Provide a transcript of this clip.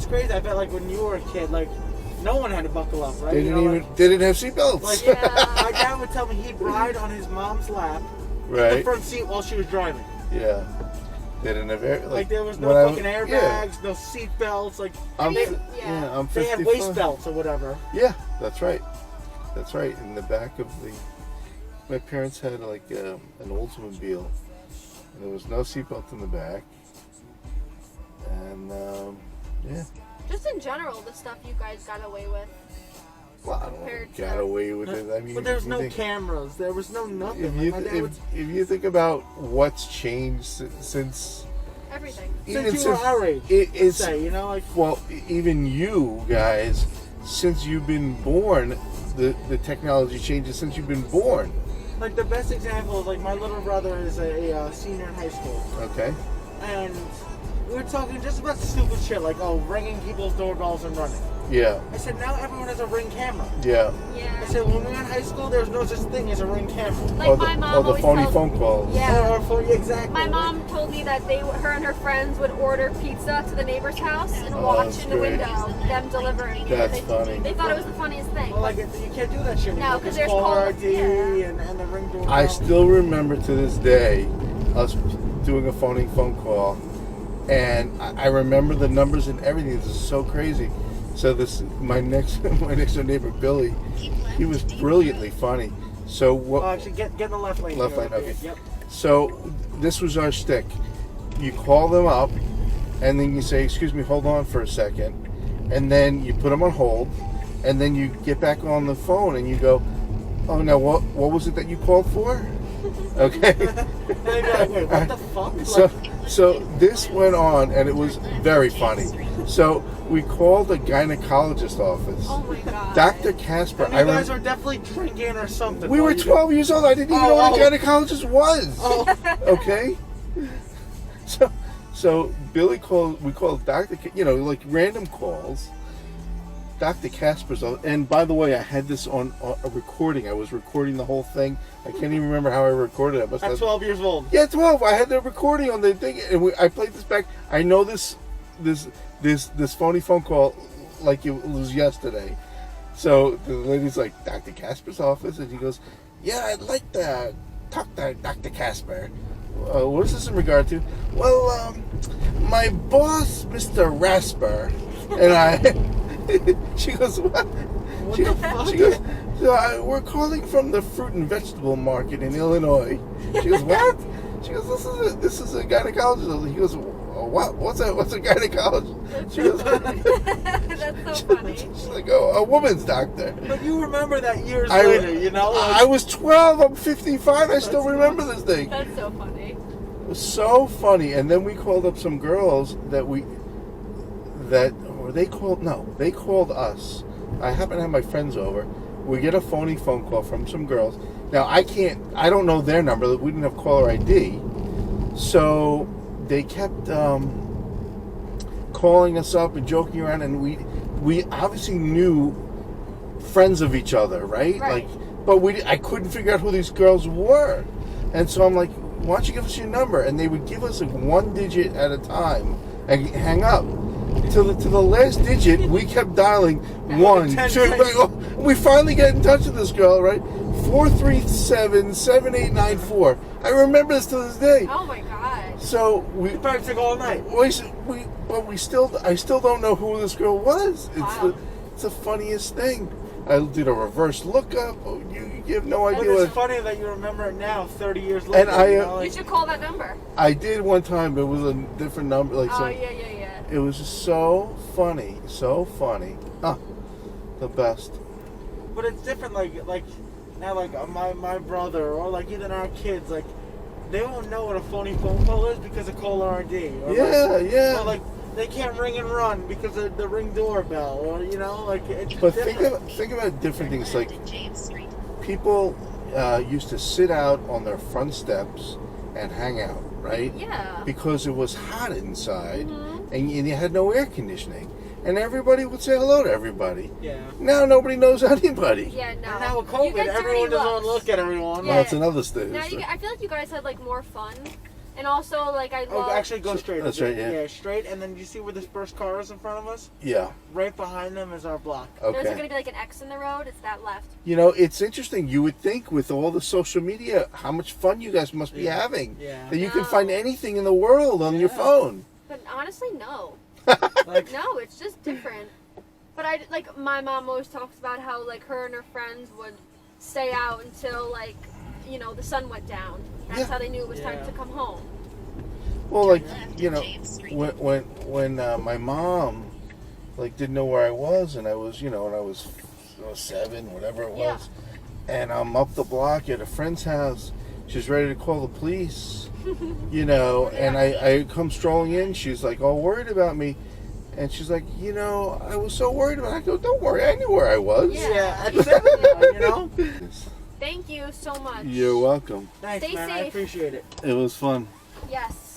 what's crazy, I bet like when you were a kid, like no one had to buckle up, right? They didn't have seatbelts. Like, my dad would tell me he'd ride on his mom's lap, in the front seat while she was driving. Yeah. They didn't have air. Like there was no fucking airbags, no seat belts. Like I'm they 55. had waist belts or whatever. Yeah, that's right. That's right. In the back of my parents had like an Oldsmobile, and there was no seatbelt in the back. And yeah. Just in general, the stuff you guys got away with. Well, I don't know, got away with it. I mean, but there was no cameras. There was no nothing. If you think about what's changed since everything, since you were our age, it's you know, like even you guys, since you've been born, the technology changes since you've been born. Like the best example is like my little brother is a senior in high school. Okay. And we were talking just about stupid shit like ringing people's doorbells and running. Yeah. I said, now everyone has a Ring camera. Yeah. Yeah. I said, when we were in high school, there was no such thing as a Ring camera. Like my mom the phony phone calls. Yeah. Exactly. My mom told me that her and her friends would order pizza to the neighbor's house and watch in the window them delivering. That's funny. They thought it was the funniest thing. Well, like, you can't do that shit anymore. No, because there's caller ID and the Ring doorbell. I still remember to this day us doing a phony phone call, and I remember the numbers and everything. This is so crazy. So my next door neighbor Billy, he was brilliantly funny. So what? Actually, get in the left lane. Left lane, okay. Yep. So this was our shtick. You call them up, and then you say, "Excuse me, hold on for a second," and then you put them on hold, and then you get back on the phone and you go, "Oh, now what was it that you called for?" Okay. And they'd be like, wait, what the fuck? So this went on, and it was very funny. So we called the gynecologist office. Oh my god. Dr. Casper. And you guys were definitely drinking or something. We were 12 years old. I didn't even know what a gynecologist was. Oh. Okay. So Billy called. We called Dr. Like random calls. Dr. Casper's, and by the way, I had this on a recording. I was recording the whole thing. I can't even remember how I recorded it. At 12 years old. Yeah, 12. I had the recording on the thing, and I played this back. I know this phony phone call like it was yesterday. So the lady's like, Dr. Casper's office, and he goes, "Yeah, I'd like to talk to Dr. Casper. What is this in regard to?" "Well, my boss, Mr. Rasper, and I." She goes, "What?" She goes, "We're calling from the fruit and vegetable market in Illinois." She goes, "What?" She goes, "This is a gynecologist." He goes, "Oh, what? What's a gynecologist?" She goes, That's so funny. She's like, "Oh, a woman's doctor." But you remember that years later, you know? I was 12. I'm 55. I still remember this thing. That's so funny. It was so funny. And then we called up some girls they called us. I happen to have my friends over. We get a phony phone call from some girls. Now I don't know their number. We didn't have caller ID. So they kept calling us up and joking around, and we obviously knew friends of each other, right? Right. But I couldn't figure out who these girls were. And so I'm like, "Why don't you give us your number?" And they would give us like one digit at a time and hang up. To the last digit, we kept dialing 1, 2. We finally get in touch with this girl, right? 437-7894. I remember this to this day. Oh my god. So we probably took all night. I still don't know who this girl was. Wow. It's the funniest thing. I did a reverse lookup. You have no idea. But it's funny that you remember it now, 30 years later. And you should call that number. I did one time, but it was a different number. Yeah. It was just so funny. The best. But it's different, like now, like my brother or like even our kids, like they won't know what a phony phone call is because of caller ID. Or Yeah. Or like they can't ring and run because of the Ring doorbell, or like it's But different. think about different things. Like people used to sit out on their front steps and hang out, right? Yeah. Because it was hot inside, and you had no air conditioning, and everybody would say hello to everybody. Yeah. Now nobody knows anybody. Yeah, no. And now with COVID, everyone doesn't want to look at everyone. Yeah. Well, that's another stage. Now I feel like you guys had like more fun And also, like, I love... Oh, actually, go straight. That's right, yeah. Yeah, straight, and then you see where this first car is in front of us? Yeah. Right behind them is our block. There's Okay. going to be, like, an X in the road. It's that left. You know, it's interesting. You would think with all the social media, how much fun you guys must be having. Yeah. That you No. can find anything in the world on your Yeah. phone. But honestly, no. Like, No, it's just different. But I, like, my mom always talks about how, like, her and her friends would stay out until, like, you know, the sun went down. That's Yeah. how they knew it was time Yeah. to come home. Well, like, you know, when my mom, like, didn't know where I was, and I was, you know, and I was 7, whatever it was, Yeah. and I'm up the block at a friend's house. She's ready to call the police, you know, and I come strolling in. She's like all worried about me, and she's like, you know, I was so worried about it. I go, don't worry, I knew where I was. yeah, at 7 now, you know? Thank you so much. You're welcome. Thanks, Stay man. I safe. appreciate it. It was fun. Yes.